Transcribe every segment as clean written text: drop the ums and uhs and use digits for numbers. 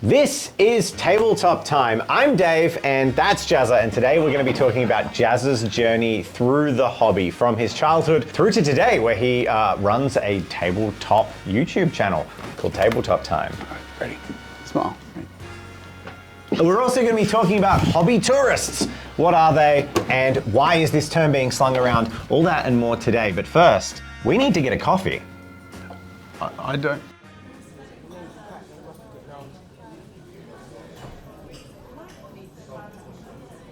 This is Tabletop Time. I'm Dave and that's Jazza, and today we're going to be talking about Jazza's journey through the hobby from his childhood through to today, where he runs a tabletop YouTube channel called Tabletop Time. All right, ready? Smile. Ready. We're also going to be talking about hobby tourists. What are they and why is this term being slung around? All that and more today, but first, we need to get a coffee. I don't.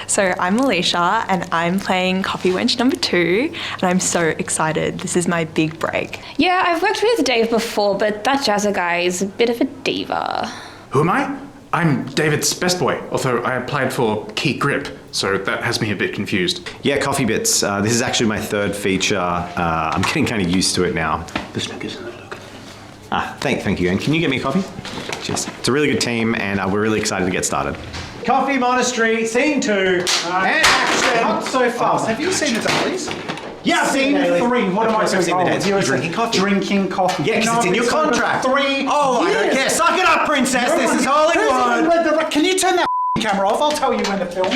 So I'm Alicia and I'm playing Coffee Wench number 2 and I'm so excited. This is my big break. Yeah, I've worked with Dave before, but that Jazza guy is a bit of a diva. Who am I? I'm David's best boy, although I applied for Key Grip, so that has me a bit confused. Yeah, Coffee Bits. This is actually my third feature. I'm getting kind of used to it now. This look isn't a look. Thank you. And can you get me a coffee? Cheers. It's a really good team and we're really excited to get started. Coffee Monastery, scene 2, and action! Not so fast. Have you seen the dailies? Yeah, Scene 3. What am I I've seen the dailies. You're drinking coffee. Drinking coffee. Yeah, because it's in your contract. 3 Oh, I don't care. Suck it up, princess. This is Hollywood. Can you turn that camera off? I'll tell you when to film.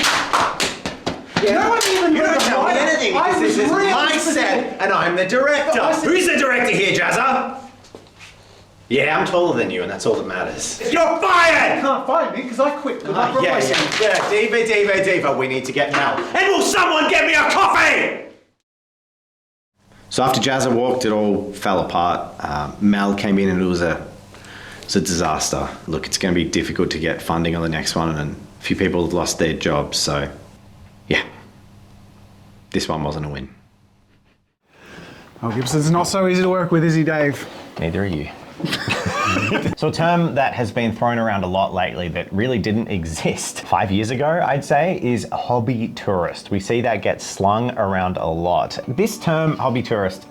Yeah. No one even You don't tell me anything because this is my set and I'm the director. Who's the director here, Jazza? Yeah, I'm taller than you and that's all that matters. You're fired! You can't find me because I quit. Yeah, diva, we need to get Mel. And will someone get me a coffee? So after Jazza walked, it all fell apart. Mel came in and it was a disaster. Look, it's going to be difficult to get funding on the next one and a few people have lost their jobs, so yeah. This one wasn't a win. Oh, Gibson's not so easy to work with, is he, Dave? Neither are you. So a term that has been thrown around a lot lately that really didn't exist 5 years ago, I'd say, is hobby tourist. We see that get slung around a lot. This term, hobby tourist,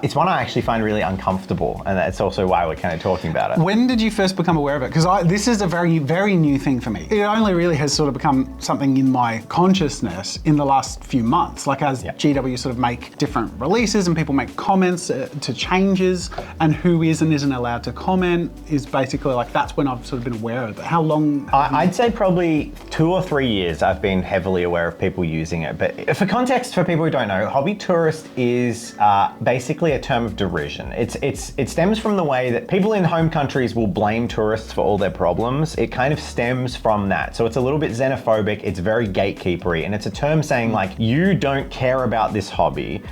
it's one I actually find really uncomfortable, and that's also why we're kind of talking about it. When did you first become aware of it? Because this is a very, very new thing for me. It only really has sort of become something in my consciousness in the last few months, like as GW sort of make different releases and people make comments to changes, and who is and isn't allowed to comment is basically like, that's when I've sort of been aware of it. How long? I'd say probably 2 or 3 years I've been heavily aware of people using it. But for context, for people who don't know, hobby tourist is basically a term of derision. It stems from the way that people in home countries will blame tourists for all their problems. It kind of stems from that. So it's a little bit xenophobic, it's very gatekeepery, and it's a term saying like, you don't care about this hobby,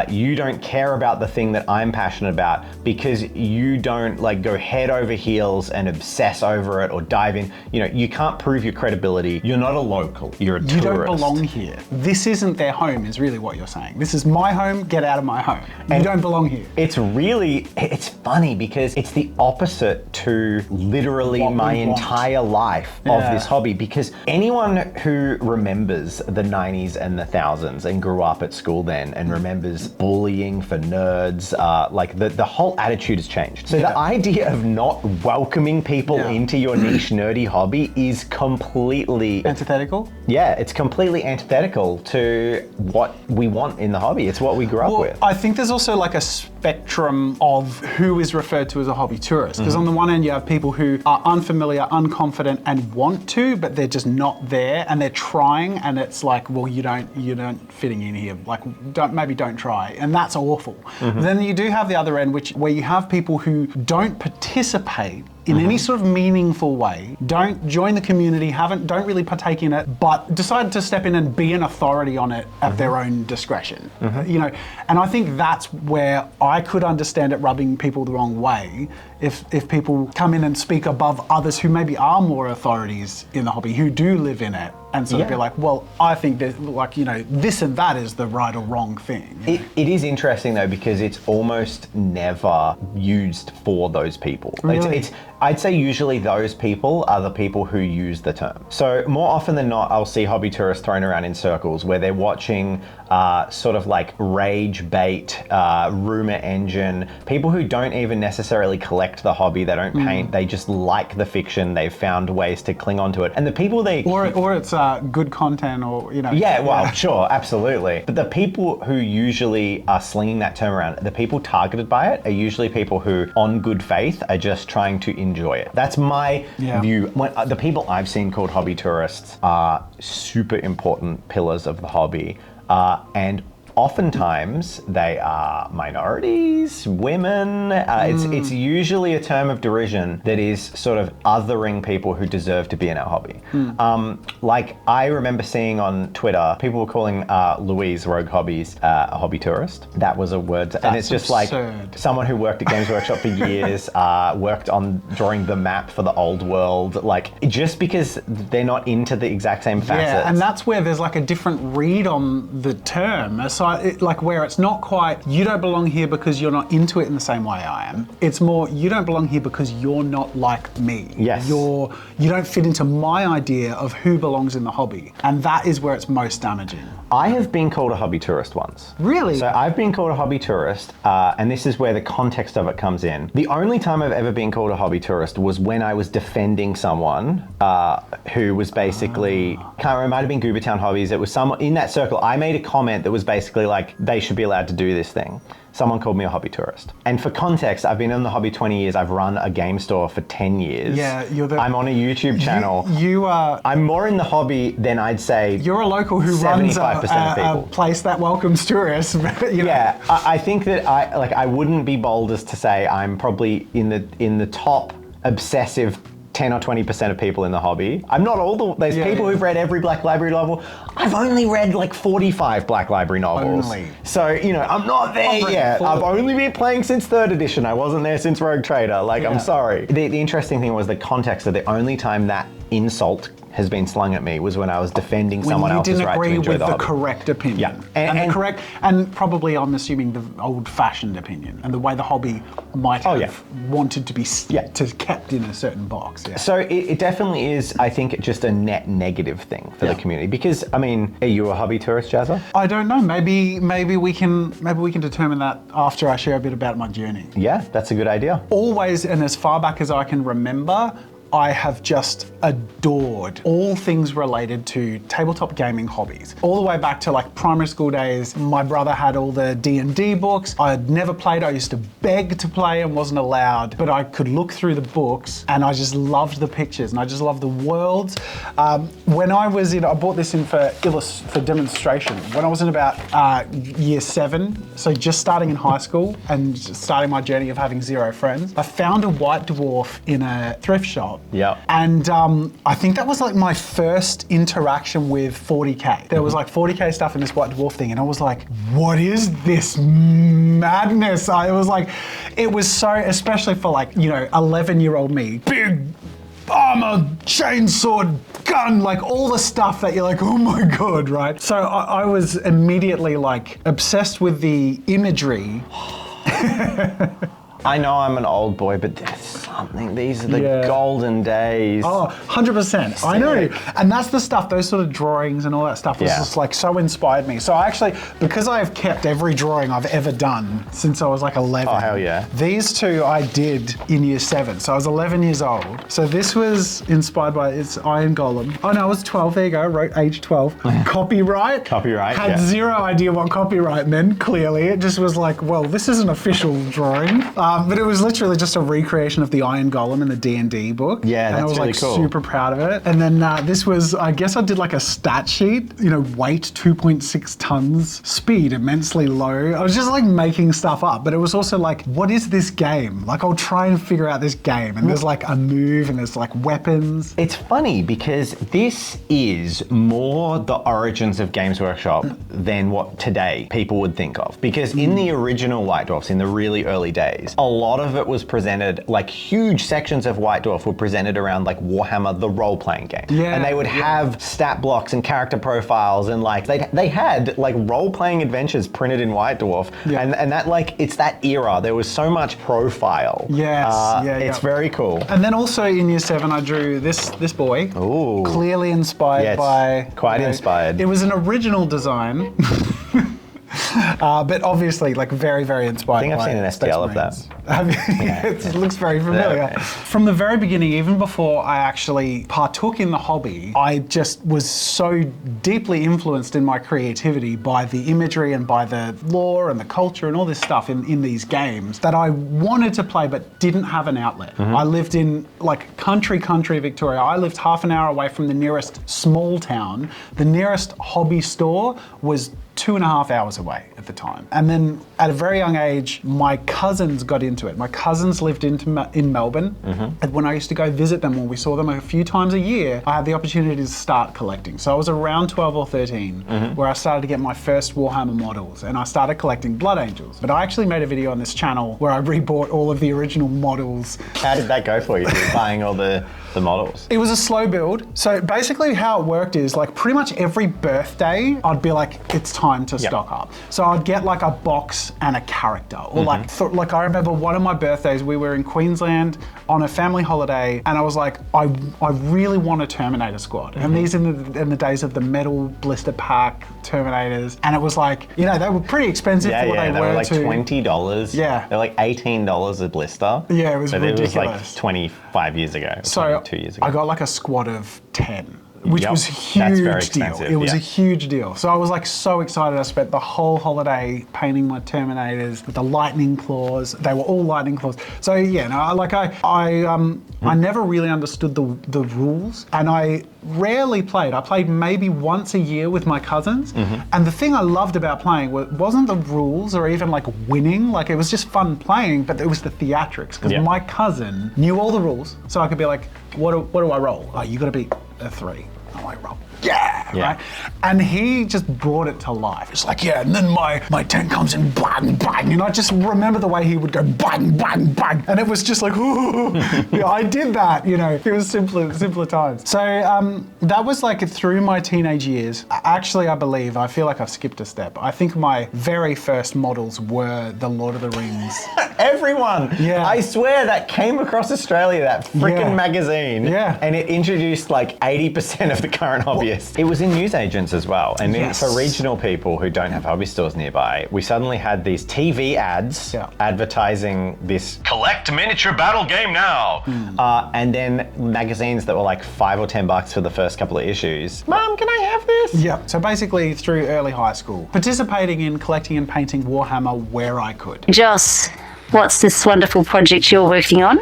you don't care about the thing that I'm passionate about because you don't like go head over heels and obsess over it or dive in. You know, you can't prove your credibility. You're not a local, you're a tourist. You don't belong here. This isn't their home is really what you're saying. This is my home, get out of my home. You don't belong here. It's funny because it's the opposite to literally my entire life of this hobby, because anyone who remembers the 90s and the thousands and grew up at school then and remembers bullying for nerds, like the whole attitude has changed. So the idea of not welcoming people into your niche nerdy hobby is completely antithetical. Yeah, it's completely antithetical to what we want in the hobby. It's what we grew up with. I think there's also like a spectrum of who is referred to as a hobby tourist. Because on the one end you have people who are unfamiliar, unconfident and want to, but they're just not there and they're trying, and it's like, well, you don't fitting in here. Like, don't try, and that's awful. Then you do have the other end, where you have people who don't participate in any sort of meaningful way, don't join the community, don't really partake in it, but decide to step in and be an authority on it at their own discretion. You know, and I think that's where I could understand it rubbing people the wrong way if people come in and speak above others who maybe are more authorities in the hobby, who do live in it, and sort of be like, well, I think that, like, you know, this and that is the right or wrong thing. It is interesting though, because it's almost never used for those people. Really? I'd say usually those people are the people who use the term. So more often than not, I'll see hobby tourists thrown around in circles where they're watching sort of like rage bait, rumor engine, people who don't even necessarily collect the hobby, they don't paint, they just like the fiction, they've found ways to cling onto it. And the people Or it's good content, or, you know. Yeah, well, sure, absolutely. But the people who usually are slinging that term around, the people targeted by it are usually people who, on good faith, are just trying to enjoy it. That's my view. The people I've seen called hobby tourists are super important pillars of the hobby, and oftentimes they are minorities, women. It's usually a term of derision that is sort of othering people who deserve to be in our hobby. Like I remember seeing on Twitter, people were calling Louise Rogue Hobbies a hobby tourist. That was a word, and it's just absurd. Like someone who worked at Games Workshop for years, worked on drawing the map for the old world. Like just because they're not into the exact same facets. Yeah, and that's where there's like a different read on the term. So like where it's not quite, you don't belong here because you're not into it in the same way I am. It's more, you don't belong here because you're not like me. Yes. You don't fit into my idea of who belongs in the hobby. And that is where it's most damaging. I have been called a hobby tourist once. Really? So I've been called a hobby tourist, and this is where the context of it comes in. The only time I've ever been called a hobby tourist was when I was defending someone who was basically, can't remember, it might have been Goobertown Hobbies. It was someone in that circle. I made a comment that was basically like, they should be allowed to do this thing. Someone called me a hobby tourist. And for context, I've been in the hobby 20 years. I've run a game store for 10 years. Yeah, I'm on a YouTube channel. You are... I'm more in the hobby than I'd say You're a local who runs a place that welcomes tourists. Yeah, I think that I wouldn't be bold as to say I'm probably in the top obsessive 10 or 20% of people in the hobby. I'm not there's people who've read every Black Library novel. I've only read like 45 Black Library novels. Only. So, I'm not there yet. I've only been playing since 3rd edition. I wasn't there since Rogue Trader. I'm sorry. The interesting thing was the context of the only time that insult has been slung at me was when I was defending someone else's right to enjoy the hobby. You didn't agree with the correct opinion. Yeah. And the correct, and probably I'm assuming the old-fashioned opinion and the way the hobby might have wanted to be kept in a certain box. Yeah. So it definitely is, I think, just a net negative thing for the community. Because, are you a hobby tourist, Jazza? I don't know. Maybe we can determine that after I share a bit about my journey. Yeah, that's a good idea. Always, and as far back as I can remember, I have just adored all things related to tabletop gaming hobbies. All the way back to like primary school days, my brother had all the D&D books. I had never played. I used to beg to play and wasn't allowed, but I could look through the books and I just loved the pictures and I just loved the worlds. When I was I bought this in for demonstration. When I was in about year 7, so just starting in high school and starting my journey of having 0 friends, I found a white dwarf in a thrift shop. Yeah. And I think that was like my first interaction with 40K. There was like 40K stuff in this white dwarf thing, and I was like, what is this madness? It was so, especially for 11-year-old me, big armor, chainsaw, gun, like all the stuff that you're like, oh my God, right? So I was immediately obsessed with the imagery. I know I'm an old boy, but there's something. These are the golden days. Oh, 100%. I know. And that's the stuff, those sort of drawings and all that stuff was just so inspired me. So I actually, because I have kept every drawing I've ever done since I was 11. Oh, hell yeah. These two I did in year 7. So I was 11 years old. So this was inspired by, it's Iron Golem. Oh no, I was 12. There you go. Wrote age 12. Copyright. Copyright, Had zero idea what copyright meant, clearly. It just was well, this is an official drawing. But it was literally just a recreation of the Iron Golem in the D&D book. Yeah, that's and I was really cool. Super proud of it. And then this was, I guess I did a stat sheet, weight 2.6 tons, speed immensely low. I was just making stuff up, but it was also what is this game? I'll try and figure out this game. And there's a move and there's weapons. It's funny because this is more the origins of Games Workshop than what today people would think of. Because in the original White Dwarfs, in the really early days, a lot of it was presented, huge sections of White Dwarf were presented around Warhammer, the role-playing game. Yeah, and they would have stat blocks and character profiles and they had role-playing adventures printed in White Dwarf. Yeah. And that it's that era. There was so much profile. Yes. It's very cool. And then also in year 7, I drew this boy. Ooh. Clearly inspired by... Quite inspired. It was an original design. But obviously, like very, very inspired. I think I've by seen an Space STL of that. Marines. It looks very familiar. Yeah. From the very beginning, even before I actually partook in the hobby, I just was so deeply influenced in my creativity by the imagery and by the lore and the culture and all this stuff in these games that I wanted to play but didn't have an outlet. I lived in like country Victoria. I lived half an hour away from the nearest small town. The nearest hobby store was 2.5 hours away at the time. And then at a very young age, my cousins got into it. My cousins lived in Melbourne. And when I used to go visit them, when we saw them a few times a year, I had the opportunity to start collecting. So I was around 12 or 13 where I started to get my first Warhammer models, and I started collecting Blood Angels. But I actually made a video on this channel where I rebought all of the original models. How did that go for you? You were buying all the models? It was a slow build. So basically how it worked is like pretty much every birthday, I'd be like, it's time to stock up. So I'd get like a box and a character. Or like I remember one of my birthdays, we were in Queensland on a family holiday, and I was like, I really want a Terminator squad. And these in the days of the metal blister pack Terminators. And it was like, you know, they were pretty expensive for what they were like to $20. Yeah. They're like $18 a blister. Yeah, it was ridiculous. It was like 25 years ago. So 2 years ago. I got like a squad of 10. Which Yep, was a that's huge very deal. expensive, It was yeah. a huge deal. So I was like so excited. I spent the whole holiday painting my Terminators with the lightning claws. They were all lightning claws. So yeah, no, I never really understood the rules, and I rarely played. I played maybe once a year with my cousins, and the thing I loved about playing wasn't the rules or even like winning. Like it was just fun playing, but it was the theatrics, because my cousin knew all the rules, so I could be like, what do I roll? Oh, you got to be a 3. I'm like, roll. Yeah, right? And he just brought it to life. It's like, yeah, and then my tank comes in, bang, bang, and I just remember the way he would go bang, bang, bang, and it was just like, ooh. Yeah, I did that, you know. It was simpler times. So that was like through my teenage years. Actually, I feel like I've skipped a step. I think my very first models were the Lord of the Rings. Everyone! Yeah. I swear that came across Australia, that freaking magazine. Yeah. And it introduced like 80% of the current hobbyists. It was in newsagents as well. And then for regional people who don't have hobby stores nearby, we suddenly had these TV ads advertising this collect miniature battle game now. And then magazines that were like $5 or $10 for the first couple of issues. Mum, can I have this? Yeah. So basically through early high school, participating in collecting and painting Warhammer where I could. Joss, what's this wonderful project you're working on?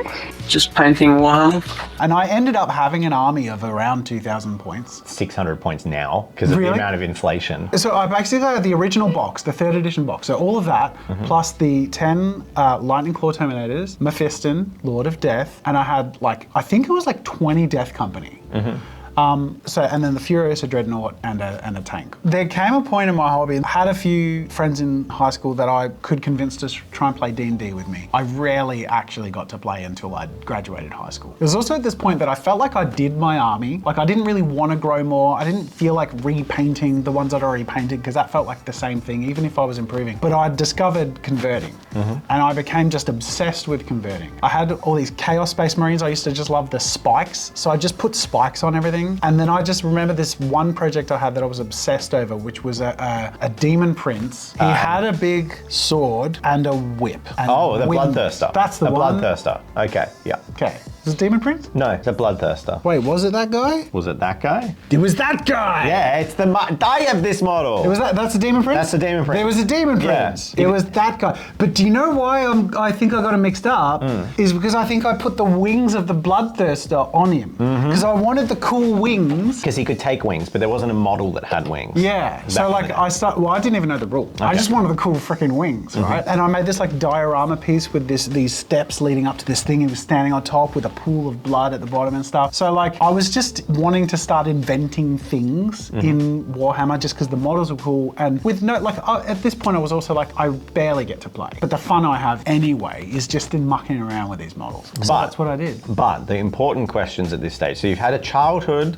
Just painting Warhammer. And I ended up having an army of around 2,000 points. 600 points now because of the amount of inflation. So I basically had the original box, the 3rd edition box. So all of that, plus the 10 Lightning Claw Terminators, Mephiston, Lord of Death, and I had like, I think it was like 20 Death Company. And then the Furiosa Dreadnought and a tank. There came a point in my hobby, I had a few friends in high school that I could convince to try and play D&D with me. I rarely actually got to play until I graduated high school. It was also at this point that I felt like I did my army. Like I didn't really want to grow more. I didn't feel like repainting the ones I'd already painted, because that felt like the same thing, even if I was improving. But I discovered converting, and I became just obsessed with converting. I had all these Chaos Space Marines. I used to just love the spikes. So I just put spikes on everything. And then I just remember this one project I had that I was obsessed over, which was a demon prince. He had a big sword and a whip. And the Bloodthirster. That's the one. Bloodthirster. Okay, yeah. Okay. Was it Demon Prince? No, it's a Bloodthirster. Wait, was it that guy? Was it that guy? It was that guy! Yeah, it's the... I have this model. It was that's the Demon Prince? That's the Demon Prince. There was a Demon Yeah. Prince. It was that guy. But do you know why I think I got it mixed up? Is because I think I put the wings of the Bloodthirster on him. Because I wanted the cool wings. Because he could take wings, but there wasn't a model that had wings. Yeah. So like I didn't even know the rule. I just wanted the cool freaking wings, right? And I made this like diorama piece with these steps leading up to this thing. He was standing on top with a pool of blood at the bottom and stuff. So like I was just wanting to start inventing things in Warhammer just because the models were cool, and with no like at this point I was also like, I barely get to play, but the fun I have anyway is just in mucking around with these models. So that's what I did. But the important questions at this stage. So you've had a childhood,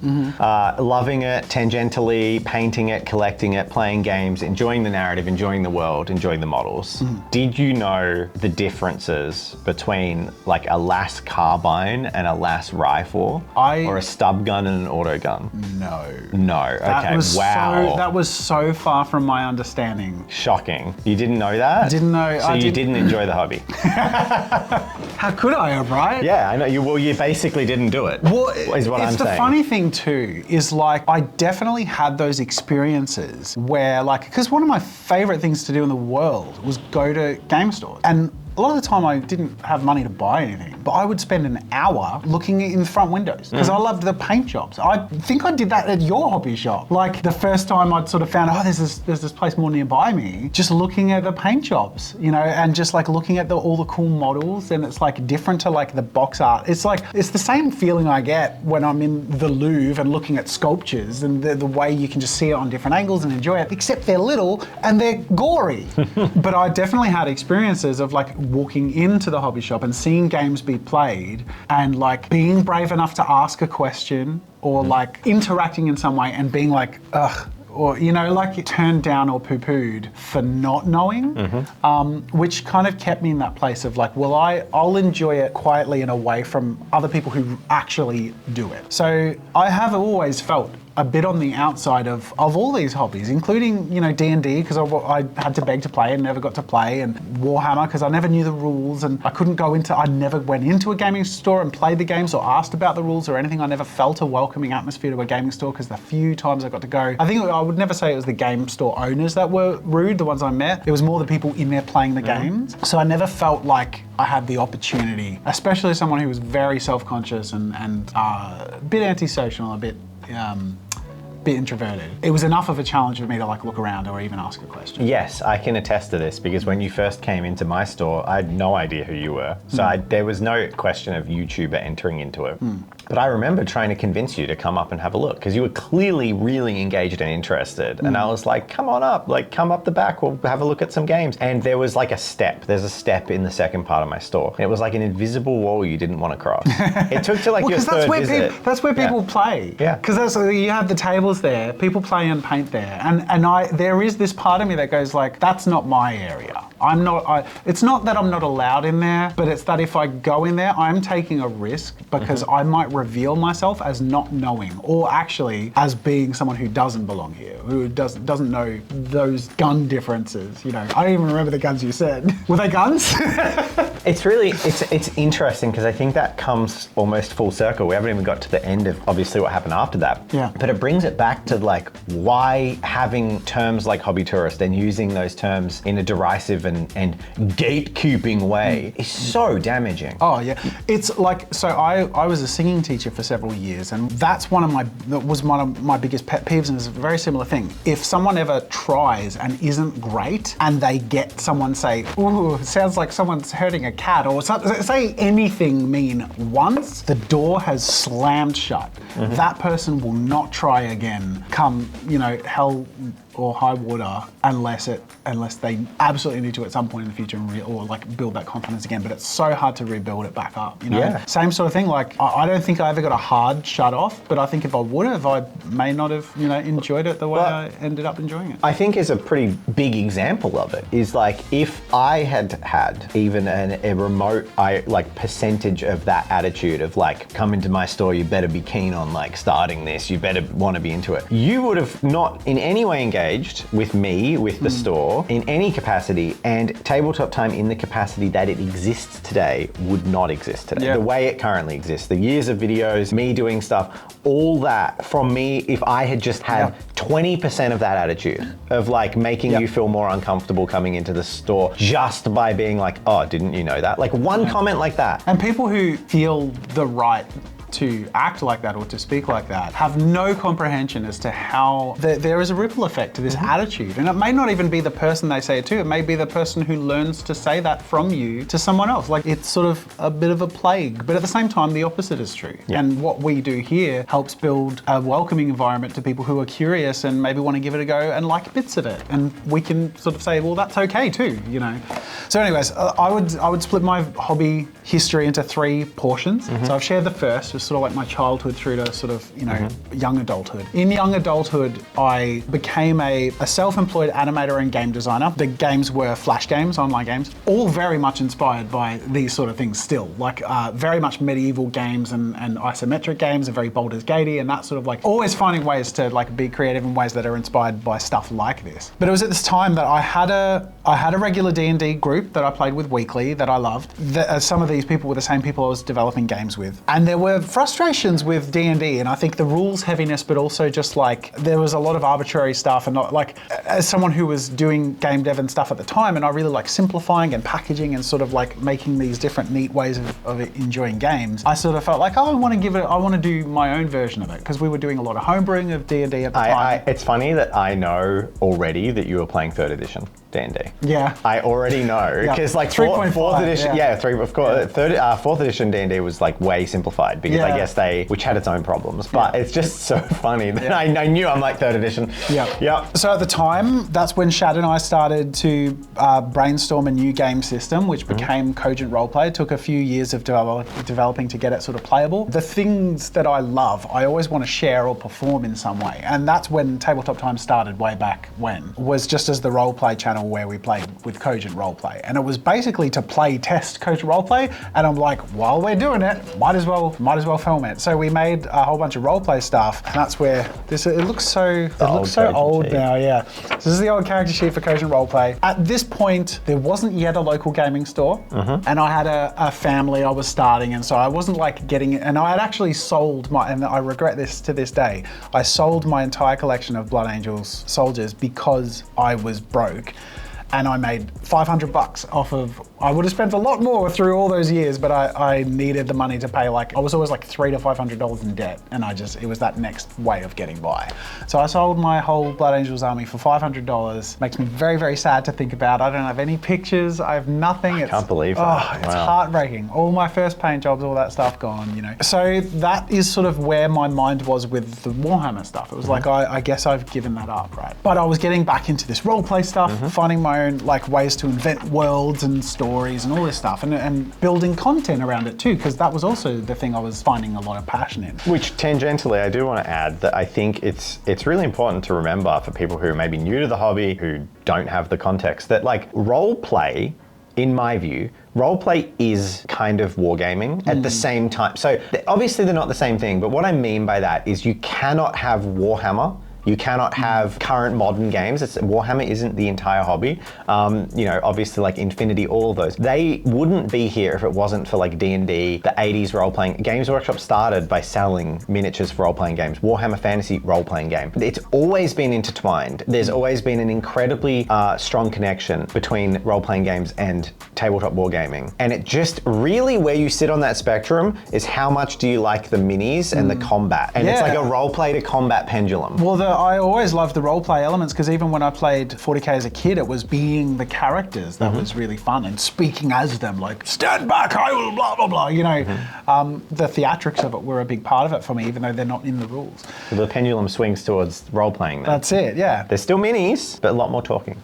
loving it, tangentially, painting it, collecting it, playing games, enjoying the narrative, enjoying the world, enjoying the models. Did you know the differences between like a Lass carbine 9 and a Lass rifle, or a stub gun and an auto gun? No. No. Okay. Wow. That was so far from my understanding. Shocking. You didn't know that? Didn't know. So you didn't enjoy the hobby? How could I have, right? Yeah, I know. You basically didn't do it. Well, is what I'm it's the saying. funny thing too is like I definitely had those experiences where like because one of my favorite things to do in the world was go to game stores, and a lot of the time I didn't have money to buy anything, but I would spend an hour looking in the front windows because I loved the paint jobs. I think I did that at your hobby shop. Like the first time I'd sort of found, there's this place more nearby me, just looking at the paint jobs, you know, and just like looking at all the cool models, and it's like different to like the box art. It's like, it's the same feeling I get when I'm in the Louvre and looking at sculptures and the way you can just see it on different angles and enjoy it, except they're little and they're gory. But I definitely had experiences of like walking into the hobby shop and seeing games be played and like being brave enough to ask a question or like interacting in some way and being like, ugh, or, you know, like turned down or poo-pooed for not knowing, which kind of kept me in that place of like, well, I'll enjoy it quietly and away from other people who actually do it. So I have always felt a bit on the outside of all these hobbies, including, you know, D&D, because I had to beg to play and never got to play, and Warhammer, because I never knew the rules and I never went into a gaming store and played the games or asked about the rules or anything. I never felt a welcoming atmosphere to a gaming store because the few times I got to go, I think I would never say it was the game store owners that were rude, the ones I met. It was more the people in there playing the games. So I never felt like I had the opportunity, especially as someone who was very self-conscious and a bit antisocial, a bit introverted. It was enough of a challenge for me to like look around or even ask a question. Yes, I can attest to this because when you first came into my store, I had no idea who you were. So there was no question of YouTuber entering into it. But I remember trying to convince you to come up and have a look because you were clearly really engaged and interested. And I was like, come on up, like come up the back, we'll have a look at some games. And there was like there's a step in the second part of my store. And it was like an invisible wall you didn't want to cross. It took to like your third visit. That's where people play. Yeah. Because you have the tables there, people play and paint there. And there is this part of me that goes like, that's not my area. It's not that I'm not allowed in there, but it's that if I go in there, I'm taking a risk because I might reveal myself as not knowing or actually as being someone who doesn't belong here, who doesn't know those gun differences. You know, I don't even remember the guns you said. Were they guns? It's interesting because I think that comes almost full circle. We haven't even got to the end of obviously what happened after that. Yeah. But it brings it back to like why having terms like hobby tourist and using those terms in a derisive and gatekeeping way is so damaging. Oh yeah, it's like, so I was a singing teacher for several years, and that was one of my biggest pet peeves, and it's a very similar thing. If someone ever tries and isn't great, and they get someone say, ooh, it sounds like someone's hurting a cat, or say anything mean once, the door has slammed shut. That person will not try again come, you know, hell or high water unless they absolutely need to at some point in the future or like build that confidence again. But it's so hard to rebuild it back up, you know? Yeah. Same sort of thing, like I don't think I ever got a hard shut off, but I think if I would have, I may not have, you know, enjoyed it the way I ended up enjoying it. I think is a pretty big example of it is like if I had even a remote percentage of that attitude of like, come into my store, you better be keen on like starting this, you better want to be into it. You would have not in any way engaged with me, with the store, in any capacity, and Tabletop Time in the capacity that it exists today would not exist today. Yeah. The way it currently exists, the years of videos, me doing stuff, all that from me, if I had just had 20% of that attitude of like making you feel more uncomfortable coming into the store just by being like, oh, didn't you know that? Like one comment like that. And people who feel the right to act like that or to speak like that have no comprehension as to how there is a ripple effect to this attitude. And it may not even be the person they say it to, it may be the person who learns to say that from you to someone else. Like it's sort of a bit of a plague, but at the same time, the opposite is true. Yeah. And what we do here helps build a welcoming environment to people who are curious and maybe want to give it a go and like bits of it. And we can sort of say, well, that's okay too, you know? So anyways, I would split my hobby history into 3 portions. So I've shared the first, was sort of like my childhood through to sort of, young adulthood. In young adulthood, I became a self-employed animator and game designer. The games were Flash games, online games, all very much inspired by these sort of things still, like very much medieval games and isometric games and very Baldur's Gatey and that sort of like, always finding ways to like be creative in ways that are inspired by stuff like this. But it was at this time that I had a regular D&D group that I played with weekly that I loved. Some of these people were the same people I was developing games with. And there were frustrations with D&D, and I think the rules heaviness, but also just like, there was a lot of arbitrary stuff, and not like, as someone who was doing game dev and stuff at the time, and I really like simplifying and packaging and sort of like making these different neat ways of enjoying games, I sort of felt like, I want to do my own version of it, because we were doing a lot of homebrewing of D&D at the time. It's funny that I know already that you were playing 3rd edition D&D. Yeah. I already know, because like 4th edition, of course, 4th edition D&D was like way simplified, because I guess which had its own problems, but it's just so funny that I knew I'm like 3rd edition. Yeah. So at the time, that's when Shad and I started to brainstorm a new game system, which became Cogent Roleplay. It took a few years of developing to get it sort of playable. The things that I love, I always want to share or perform in some way, and that's when Tabletop Time started way back when, was just as the roleplay channel where we played with Cogent Roleplay. And it was basically to play test Cogent Roleplay, and I'm like, while we're doing it, might as well film it. So we made a whole bunch of roleplay stuff, and that's where it looks so old now, yeah. So this is the old character sheet for Cogent Roleplay. At this point, there wasn't yet a local gaming store, and I had a family I was starting, and so I wasn't like getting it, and I had actually sold and I regret this to this day, I sold my entire collection of Blood Angels soldiers because I was broke. And I made $500 off of, I would have spent a lot more through all those years, but I needed the money to pay, like, I was always like $300 to $500 in debt, and it was that next way of getting by. So I sold my whole Blood Angels army for $500. Makes me very, very sad to think about. I don't have any pictures, I have nothing. I can't believe that. It's heartbreaking. All my first paint jobs, all that stuff gone, So that is sort of where my mind was with the Warhammer stuff. It was like, I guess I've given that up, right? But I was getting back into this roleplay stuff, finding my own like ways to invent worlds and stories and all this stuff, and building content around it too, because that was also the thing I was finding a lot of passion in. Which tangentially, I do want to add that I think it's really important to remember for people who may be new to the hobby, who don't have the context, that like role play, in my view, roleplay is kind of wargaming at the same time. So obviously they're not the same thing, but what I mean by that is you cannot have Warhammer, you cannot have current modern games. Warhammer isn't the entire hobby. Obviously like Infinity, all of those. They wouldn't be here if it wasn't for like D&D, the 80s role-playing. Games Workshop started by selling miniatures for role-playing games. Warhammer Fantasy role-playing game. It's always been intertwined. There's always been an incredibly strong connection between role-playing games and tabletop wargaming. And it just really, where you sit on that spectrum is how much do you like the minis and the combat. And it's like a role-play to combat pendulum. Well, I always loved the roleplay elements, because even when I played 40k as a kid, it was being the characters that was really fun, and speaking as them, like, stand back, I will blah, blah, blah, The theatrics of it were a big part of it for me, even though they're not in the rules. So the pendulum swings towards role-playing then. That's it, yeah. There's still minis, but a lot more talking.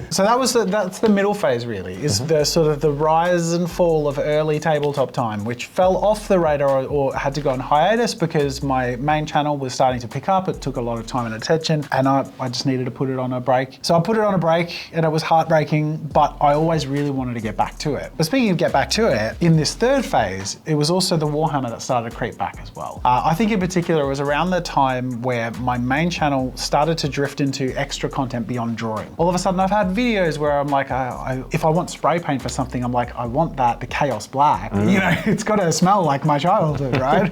So that's the middle phase, really, is the sort of the rise and fall of early Tabletop Time, which fell off the radar or had to go on hiatus because my main channel was starting to pick up. It took a lot of time and attention, and I just needed to put it on a break. So I put it on a break, and it was heartbreaking, but I always really wanted to get back to it. But speaking of get back to it, in this third phase, it was also the Warhammer that started to creep back as well. I think in particular, it was around the time where my main channel started to drift into extra content beyond drawing. All of a sudden, I've had videos where I'm like, if I want spray paint for something, I'm like, I want the Chaos Black. It's got to smell like my childhood, right?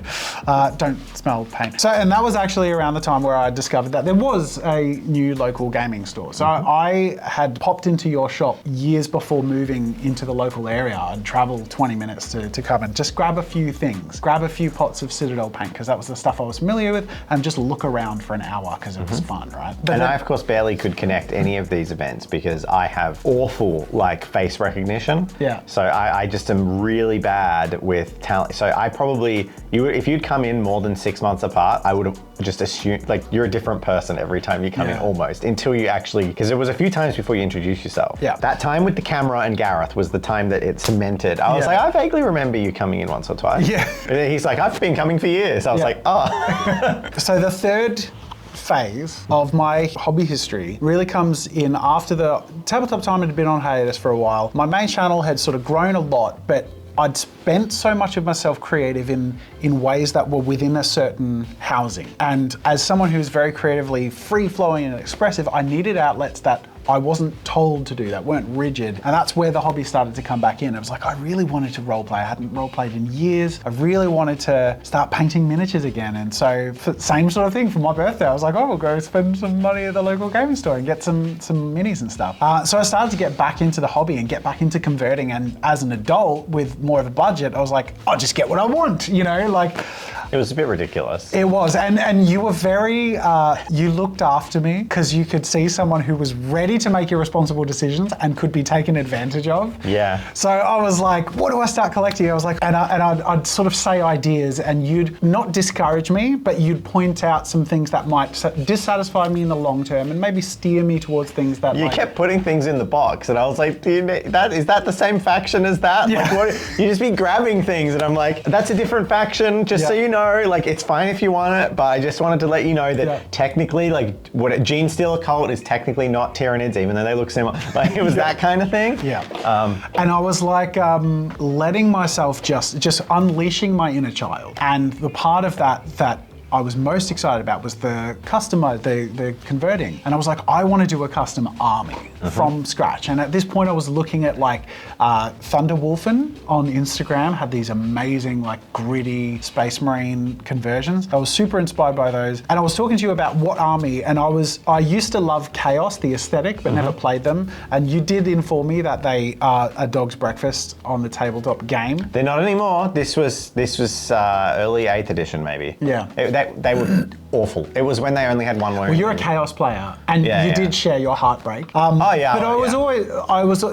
Don't smell paint. So, and that was actually around the time where I discovered that there was a new local gaming store. So I had popped into your shop years before moving into the local area. I'd travel 20 minutes to come and just grab a few things, grab a few pots of Citadel paint, because that was the stuff I was familiar with, and just look around for an hour because it was fun, right? But I, of course, barely could connect any of these events because I have awful like face recognition. Yeah. So I just am really bad with talent. So I probably, if you'd come in more than 6 months apart, I would have just assumed like you're a different person every time you come in almost, until you actually, because there was a few times before you introduced yourself. Yeah. That time with the camera and Gareth was the time that it cemented. I was like, I vaguely remember you coming in once or twice. Yeah. And he's like, I've been coming for years. I was like, oh. So the third phase of my hobby history really comes in after the Tabletop time had been on hiatus for a while. My main channel had sort of grown a lot, but I'd spent so much of myself creative in ways that were within a certain housing. And as someone who's very creatively free-flowing and expressive, I needed outlets that I wasn't told to do, that weren't rigid. And that's where the hobby started to come back in. I was like, I really wanted to role play. I hadn't role played in years. I really wanted to start painting miniatures again. And so, same sort of thing for my birthday. I was like, oh, we'll go spend some money at the local gaming store and get some minis and stuff. So I started to get back into the hobby and get back into converting. And as an adult with more of a budget, I was like, I'll just get what I want, you know, like. It was a bit ridiculous. It was, and you were very, you looked after me because you could see someone who was ready to make irresponsible decisions and could be taken advantage of. Yeah. So I was like, what do I start collecting? I was like, and I'd sort of say ideas, and you'd not discourage me, but you'd point out some things that might dissatisfy me in the long term and maybe steer me towards things that You kept putting things in the box, and I was like, is that the same faction as that? Yeah. Like, what, you just be grabbing things, and I'm like, that's a different faction, just so you know. Like, it's fine if you want it, but I just wanted to let you know that technically, like, what a Gene Stealer cult is technically not Tyranids, even though they look similar. Like, it was that kind of thing. Yeah. And I was like, letting myself just unleashing my inner child. And the part of that I was most excited about was the the converting. And I was like, I want to do a custom army from scratch. And at this point I was looking at like Thunderwolfen on Instagram had these amazing like gritty Space Marine conversions. I was super inspired by those. And I was talking to you about what army, and I used to love Chaos, the aesthetic, but never played them. And you did inform me that they are a dog's breakfast on the tabletop game. They're not anymore. This was early 8th edition maybe. Yeah. They were awful. It was when they only had one wound. Well, you're a Chaos player, and you did share your heartbreak. Oh yeah. But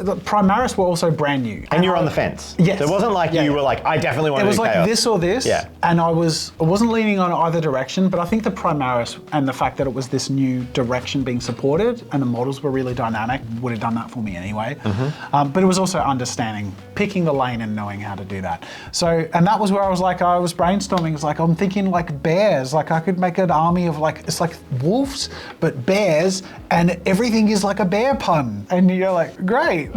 the Primaris were also brand new. And you were on the fence. Yes. So it wasn't like you were like, I definitely want to do Chaos. It was like this or this. Yeah. And I wasn't leaning on either direction, but I think the Primaris and the fact that it was this new direction being supported and the models were really dynamic would have done that for me anyway. But it was also understanding, picking the lane and knowing how to do that. So, and that was where I was brainstorming. It's like, I'm thinking like bears. Like I could make an army of like, it's like wolves, but bears, and everything is like a bear pun. And you're like, great.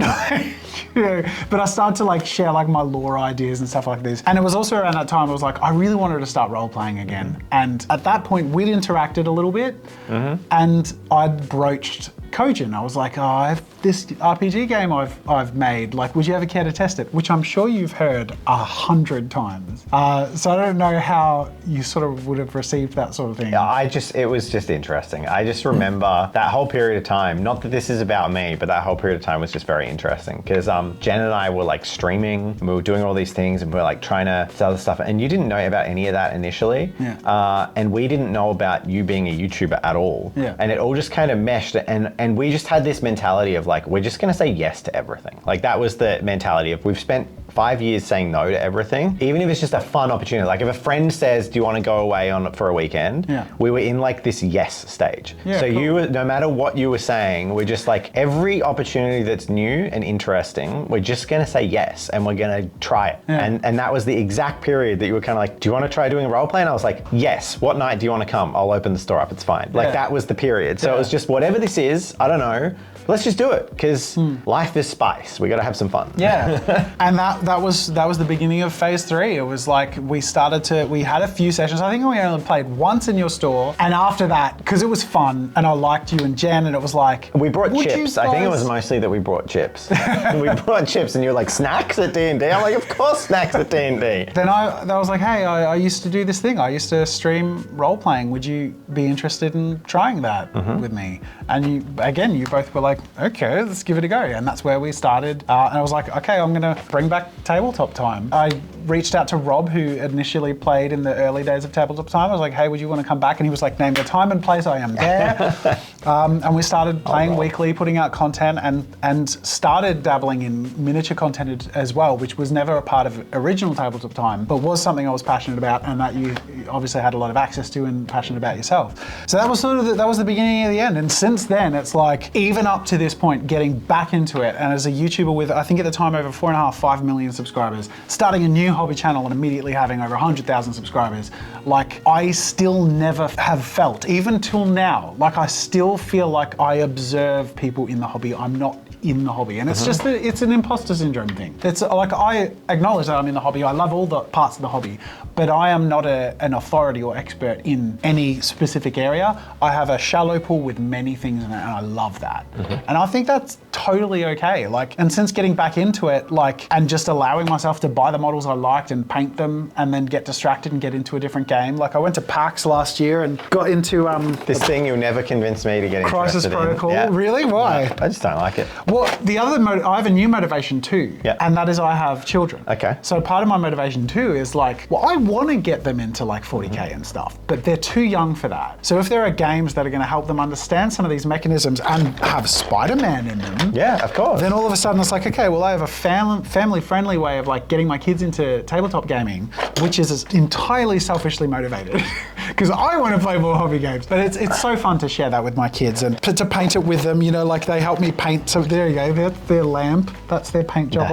You know, but I started to like share like my lore ideas and stuff like this. And it was also around that time I was like, I really wanted to start role playing again. And at that point we'd interacted a little bit, and I'd broached Kojin. I was like, oh, I have this RPG game I've made. Like, would you ever care to test it? Which I'm sure you've heard 100 times. So I don't know how you sort of would have received that sort of thing. Yeah, it was just interesting. I just remember that whole period of time, not that this is about me, but that whole period of time was just very interesting. Because Jen and I were like streaming, and we were doing all these things, and we were like trying to sell the stuff. And you didn't know about any of that initially. Yeah. And we didn't know about you being a YouTuber at all. Yeah. And it all just kind of meshed. And we just had this mentality of like, we're just going to say yes to everything. Like that was the mentality of, we've spent 5 years saying no to everything, even if it's just a fun opportunity. Like if a friend says, do you want to go away for a weekend? Yeah. We were in like this yes stage. Yeah, so cool. you were, no matter what you were saying, we're just like, every opportunity that's new and interesting, we're just going to say yes, and we're going to try it. Yeah. And that was the exact period that you were kind of like, do you want to try doing a role play? And I was like, yes. What night do you want to come? I'll open the store up. It's fine. Like that was the period. So it was just, whatever this is, I don't know, let's just do it, because life is spice. We got to have some fun. Yeah, and that was the beginning of phase 3. It was like we had a few sessions. I think we only played once in your store, and after that, because it was fun and I liked you and Jen, and it was like we brought chips. I think it was mostly that we brought chips. We brought chips, and you're like, snacks at D&D. I'm like, of course, snacks at D&D. Then I was like, hey, I used to do this thing. I used to stream role playing. Would you be interested in trying that with me? And you both were like, okay, let's give it a go. And that's where we started. And I was like, okay, I'm gonna bring back tabletop time. I reached out to Rob, who initially played in the early days of tabletop time. I was like, hey, would you want to come back? And he was like, name the time and place, I am there. And we started playing weekly, putting out content, and started dabbling in miniature content as well, which was never a part of original Tabletop Time, but was something I was passionate about and that you obviously had a lot of access to and passionate about yourself. So that was sort of that was the beginning of the end. And since then, it's like, even up to this point, getting back into it, and as a YouTuber with, I think at the time, over 4.5, 5 million subscribers, starting a new hobby channel and immediately having over 100,000 subscribers, like, I still never have felt, even till now, like I still feel like I observe people in the hobby. I'm not in the hobby, and it's just it's an imposter syndrome thing. It's like, I acknowledge that I'm in the hobby. I love all the parts of the hobby, but I am not an authority or expert in any specific area. I have a shallow pool with many things in it, and I love that. And I think that's totally okay. Like, and since getting back into it, like, and just allowing myself to buy the models I liked and paint them, and then get distracted and get into a different game. Like, I went to PAX last year and got into this thing you'll never convince me to get Crisis interested Protocol. in. Yeah. Really? Why? No, I just don't like it. Well, the other I have a new motivation too, and that is I have children. Okay. So part of my motivation too is like, well, I want to get them into like 40K and stuff, but they're too young for that. So if there are games that are going to help them understand some of these mechanisms and have Spider-Man in them, yeah, of course, then all of a sudden it's like, okay, well, I have a family-friendly way of like getting my kids into tabletop gaming, which is entirely selfishly motivated because I want to play more hobby games. But it's so fun to share that with my kids and to paint it with them. You know, like, they help me paint. So there you go. That's their lamp. That's their paint job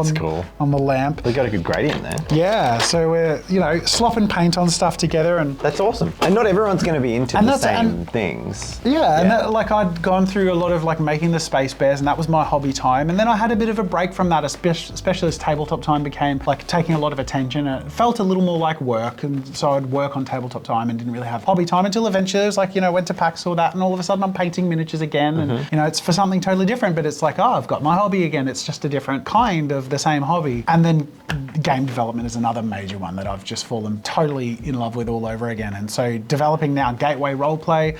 on the lamp. We got a good gradient there. Yeah. So we're, you know, slopping paint on stuff together, and that's awesome. And not everyone's going to be into the same things. Yeah. And that, like, I'd gone through a lot of like making the Space Bears, and that was my hobby time. And then I had a bit of a break from that, especially as Tabletop Time became like taking a lot of attention. And it felt a little more like work, and so I'd work on Tabletop Time and didn't really have hobby time until eventually it was like, you know, went to PAX or that, and all of a sudden I'm painting miniatures again, and you know, it's for something totally different, but it's like, oh, I've got my hobby again. It's just a different kind of the same hobby. And then game development is another major one that I've just fallen totally in love with all over again. And so developing now Gateway Roleplay,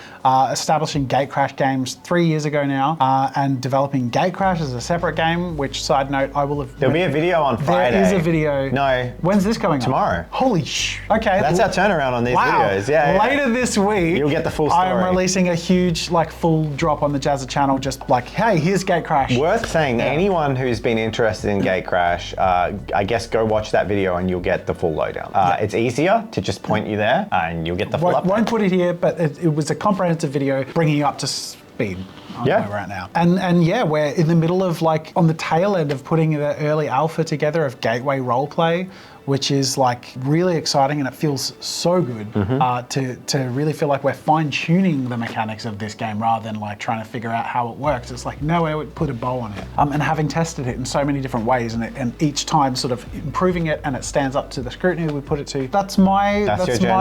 establishing Gatecrash games 3 years ago now, and developing Gatecrash as a separate game, which, side note, I will have... There'll be a video on Friday. There is a video. No. When's this coming Tomorrow. up? Holy sh... Okay. That's our turnaround on these videos. Yeah. Later this week, you'll get the full story. I'm releasing a huge, like, full drop on the Jazza channel, just like, hey, here's Gatecrash. Worth saying, anyone who's been interested in Gatecrash, I guess go watch that video and you'll get the full lowdown. It's easier to just point you there and you'll get the full update. Won't put it here, but it was a comprehensive video bringing you up to speed on where we're at now. And yeah, we're in the middle of, like, on the tail end of putting the early alpha together of Gateway Roleplay, which is like really exciting, and it feels so good to really feel like we're fine-tuning the mechanics of this game rather than like trying to figure out how it works. It's like, no, I would put a bow on it. And having tested it in so many different ways, and each time sort of improving it, and it stands up to the scrutiny we put it to. That's my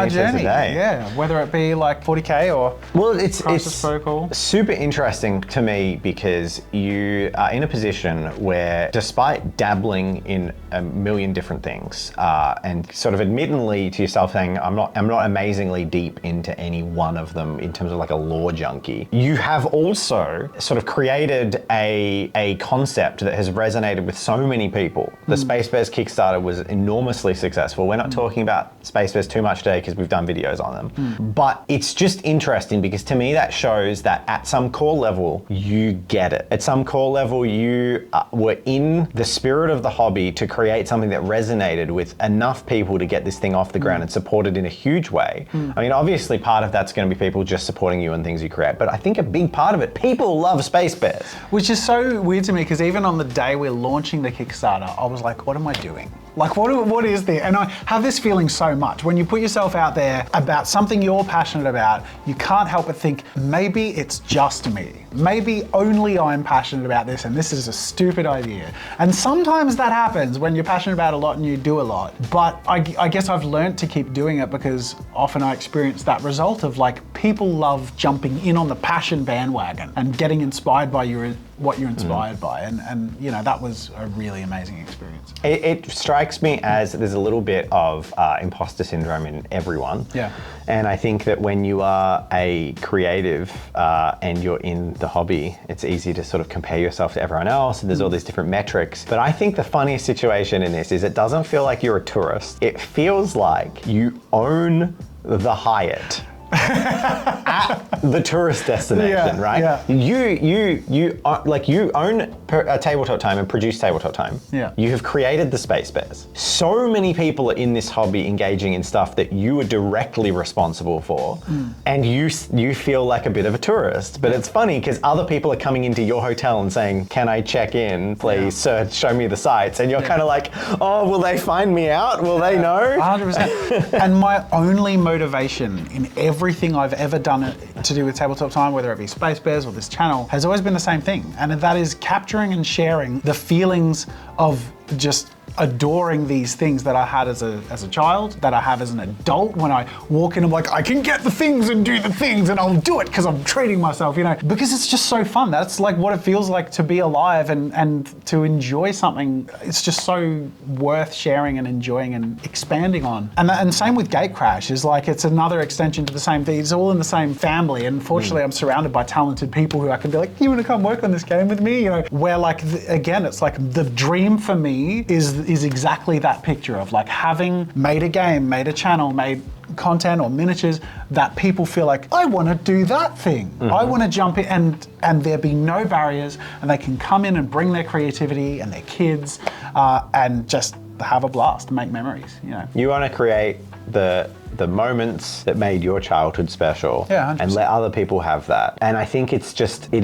journey. Yeah, whether it be like 40K or it's Protocol. Super interesting to me because you are in a position where, despite dabbling in a million different things, and sort of admittedly to yourself saying, I'm not amazingly deep into any one of them in terms of like a lore junkie, you have also sort of created a concept that has resonated with so many people. The Space Bears Kickstarter was enormously successful. We're not talking about Space Bears too much today because we've done videos on them. But it's just interesting because to me that shows that at some core level, you get it. At some core level, you were in the spirit of the hobby to create something that resonated with enough people to get this thing off the ground and support it in a huge way. I mean, obviously part of that's going to be people just supporting you and things you create, but I think a big part of it, people love Space Bears. Which is so weird to me, because even on the day we're launching the Kickstarter, I was like, what am I doing? Like, what is there? And I have this feeling so much. When you put yourself out there about something you're passionate about, you can't help but think, maybe it's just me. Maybe only I'm passionate about this, and this is a stupid idea. And sometimes that happens when you're passionate about a lot and you do a lot. But I guess I've learned to keep doing it, because often I experience that result of like, people love jumping in on the passion bandwagon and getting inspired by what you're inspired by. And you know, that was a really amazing experience. It strikes me as there's a little bit of imposter syndrome in everyone. Yeah. And I think that when you are a creative and you're in the hobby, it's easy to sort of compare yourself to everyone else, and there's all these different metrics. But I think the funniest situation in this is it doesn't feel like you're a tourist. It feels like you own the Hyatt at the tourist destination, Yeah, right? yeah. You own a Tabletop Time and produce Tabletop Time. Yeah. You have created the Space Bears. So many people are in this hobby engaging in stuff that you are directly responsible for, and you feel like a bit of a tourist. But it's funny because other people are coming into your hotel and saying, "Can I check in, please? Sir, show me the sights." And you're kind of like, "Oh, will they find me out? Will they know?" 100%. And my only motivation in everything I've ever done to do with Tabletop Time, whether it be Space Bears or this channel, has always been the same thing. And that is capturing and sharing the feelings of just adoring these things that I had as a child, that I have as an adult. When I walk in, I'm like, I can get the things and do the things, and I'll do it because I'm treating myself, because it's just so fun. That's like what it feels like to be alive and to enjoy something. It's just so worth sharing and enjoying and expanding on. And same with Gatecrash, is like, it's another extension to the same thing. It's all in the same family, and fortunately I'm surrounded by talented people who I can be like, you want to come work on this game with me? Where like, again, it's like the dream for me is exactly that picture of like having made a game, made a channel, made content or miniatures that people feel like, I want to do that thing. I want to jump in and there be no barriers, and they can come in and bring their creativity and their kids and just have a blast and make memories. You want to create the moments that made your childhood special, Yeah, 100%. and let other people have that. And I think it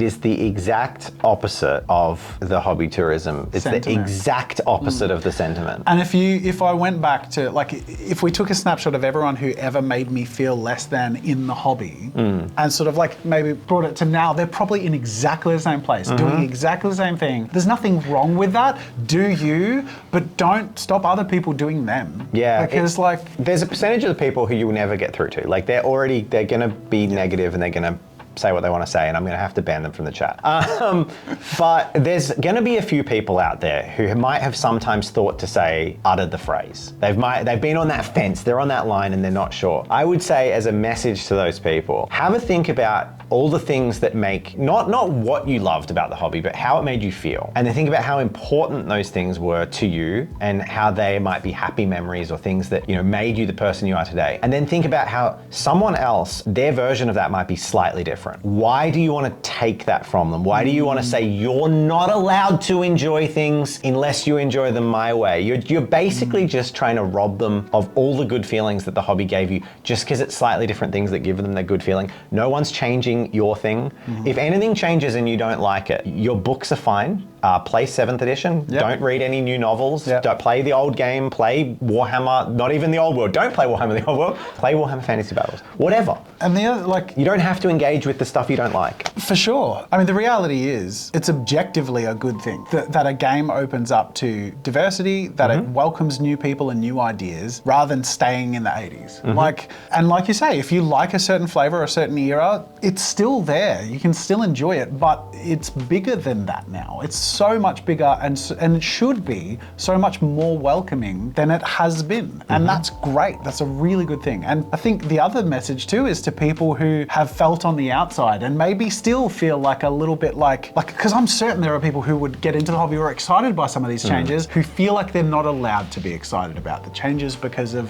is the exact opposite of the hobby tourism. It's Sentiment. the exact opposite of the sentiment. And if I went back to, like, if we took a snapshot of everyone who ever made me feel less than in the hobby, and sort of like maybe brought it to now, they're probably in exactly the same place, doing exactly the same thing. There's nothing wrong with that. Do you, but don't stop other people doing them. Yeah. Because there's a percentage of the people who you will never get through to. Like they're gonna be negative and they're gonna say what they want to say, and I'm gonna have to ban them from the chat. But there's gonna be a few people out there who might have sometimes thought to say, uttered the phrase. They've been on that fence, they're on that line and they're not sure. I would say as a message to those people, have a think about all the things that make, not what you loved about the hobby, but how it made you feel. And then think about how important those things were to you and how they might be happy memories or things that, made you the person you are today. And then think about how someone else, their version of that might be slightly different. Why do you want to take that from them? Why do you want to say you're not allowed to enjoy things unless you enjoy them my way? You're basically just trying to rob them of all the good feelings that the hobby gave you just because it's slightly different things that give them the good feeling. No one's changing your thing. If anything changes and you don't like it, your books are fine. Play 7th edition. Yep. Don't read any new novels. Yep. Don't play the old game. Play Warhammer, not even the old world. Don't play Warhammer the old world. Play Warhammer Fantasy Battles. Whatever. And the other, You don't have to engage with the stuff you don't like. for sure. I mean, the reality is, it's objectively a good thing that a game opens up to diversity, that it welcomes new people and new ideas, rather than staying in the 80s. Like you say, if you like a certain flavor or a certain era, it's still there. You can still enjoy it, but it's bigger than that now. It's so much bigger and it should be so much more welcoming than it has been. And that's great. That's a really good thing. And I think the other message too is to people who have felt on the outside and maybe still feel like a little bit like, because I'm certain there are people who would get into the hobby or are excited by some of these changes who feel like they're not allowed to be excited about the changes because of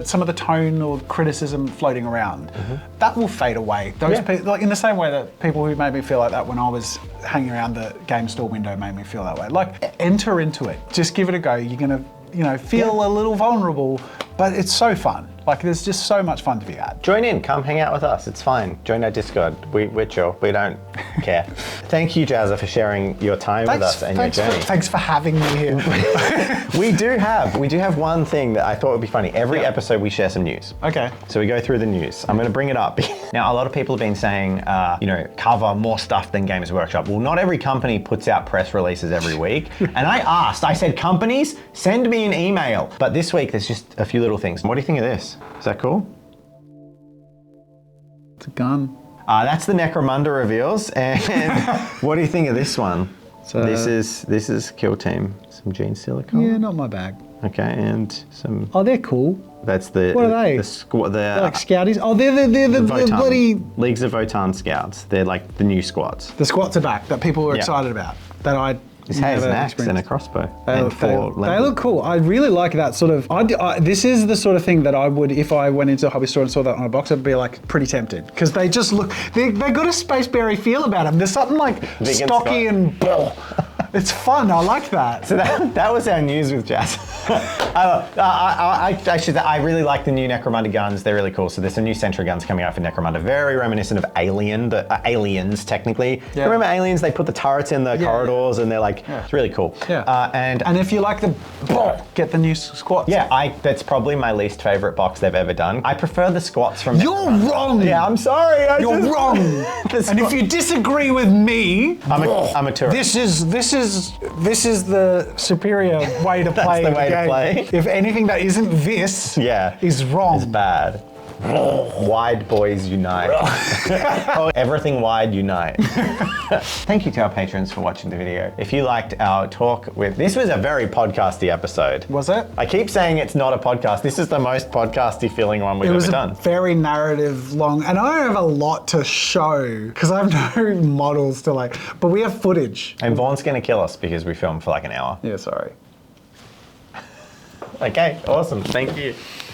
some of the tone or criticism floating around. That will fade away. Those people, like in the same way that people who made me feel like that when I was hanging around the game store window made me feel that way. Like, enter into it. Just give it a go. You're gonna, feel a little vulnerable, but it's so fun. Like, there's just so much fun to be had. Join in, come hang out with us. It's fine. Join our Discord. We're chill. We don't care. Thank you, Jazza, for sharing your time with us and your journey. Thanks for having me here. We do have one thing that I thought would be funny. Every episode we share some news. Okay. So we go through the news. I'm going to bring it up. Now, a lot of people have been saying, cover more stuff than Games Workshop. Well, not every company puts out press releases every week. And I said, companies, send me an email. But this week, there's just a few little things. What do you think of this? Is that cool? It's a gun. That's the Necromunda reveals. And what do you think of this one? So, this is Kill Team. Some gene silicone. Yeah, not my bag. Okay, and some. Oh, they're cool. That's the. What are they? They're like scouties. Oh, they're the bloody. Leagues of Votann Scouts. They're like the new squads. The squats are back that people were excited about. That I This has an never axe and a experienced. crossbow. They and look, four they look cool. I really like that sort of. This is the sort of thing that I would, if I went into a hobby store and saw that on a box, I'd be like pretty tempted because they just look. They got a spaceberry feel about them. There's something like Big and stocky and. It's fun. I like that. So that was our news with Jazz. I really like the new Necromunda guns. They're really cool. So there's some new Sentry guns coming out for Necromunda. Very reminiscent of Aliens, technically. Yeah. Remember Aliens? They put the turrets in the corridors and they're like, it's really cool. Yeah. And if you like the, get the new squats. yeah, that's probably my least favorite box they've ever done. I prefer the squats from You're wrong. Yeah, I'm sorry. You're wrong. And if you disagree with me, I'm a tourist. This is the superior way to play the the way to game. play. If anything that isn't this is wrong. It's bad. Wide boys unite. Oh, everything wide unite. Thank you to our patrons for watching the video. If you liked our talk with, this was a very podcasty episode. Was it? I keep saying it's not a podcast. This is the most podcasty feeling one we've ever done. It was very narrative long, and I don't have a lot to show because I have no models to like, but we have footage. And Vaughn's gonna kill us because we filmed for like an hour. Yeah, sorry. Okay, awesome. Thank you.